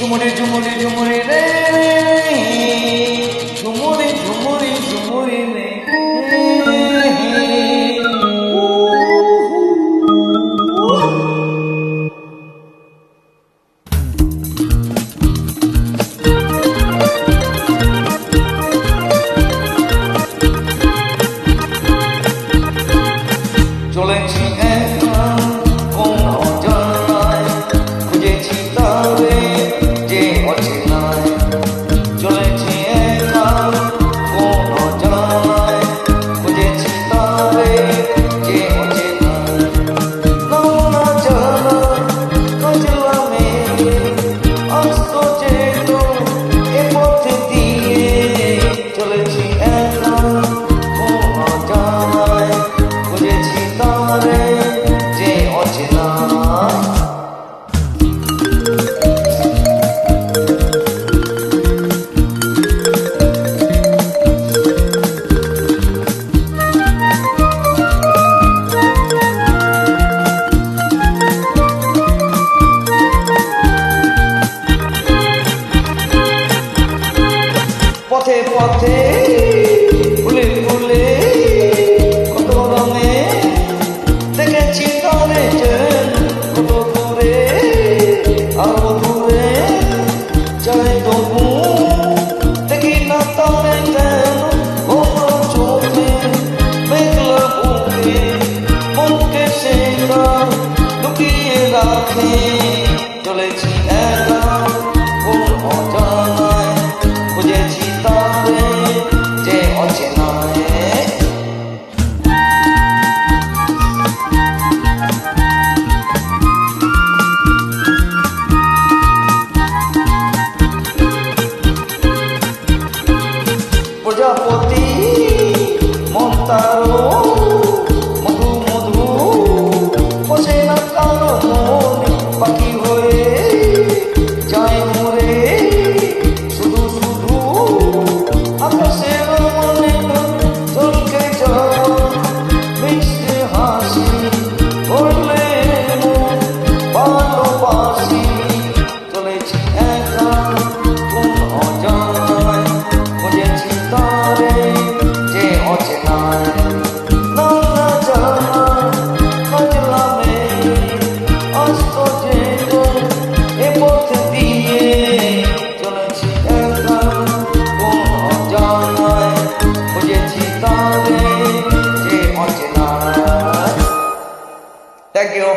ঝুমুরে ঝুমুরে ঝুমুরে রে, ঝুমুরে ঝুমুরে ঝুমুরে রে। চলেছি একা কোন অজানায়, খুঁজেছি তারে যে অচেনায়। চলেছি একা কোন অজানায়, খুঁজেছি তারে যে অচেনায়। নাও না জানা কাজলামে, আসতো যেত এ পথ দিয়ে। চলেছি একা কোন অজানায়, খুঁজেছি তারে যে অচেনায়। পথে পথে ফুলে ফুলে কত রঙে দেখেছি তারে যেন কত দূরে, আরো দূরে যাই তবু দেখি না তারে কেন। ভোর চোখে মেঘলা বুকে মনকে সে তার লুকিয়ে রাখে। চলেছি একা কোন অজানায়, খুঁজেছি তারে যে অচেনায়। প্রজাপতি মন তারো মধু মধু, বসে না কারো মনে পাখি হয়ে যায় মরে। শুধু শুধু আকাশের মনে চলকে যাওয়া মিষ্টি হাসি করলে মন ভালোবাসি। চলেছি একা কোন অজানায়, খুঁজেছি তারে যে অচেনায়। নাও না জানা কাজলামে, আসতো যেত এ পথ দিয়ে। চলেছি একা কোন অজানায়, খুঁজেছি তারে যে অচেনায়। Thank you.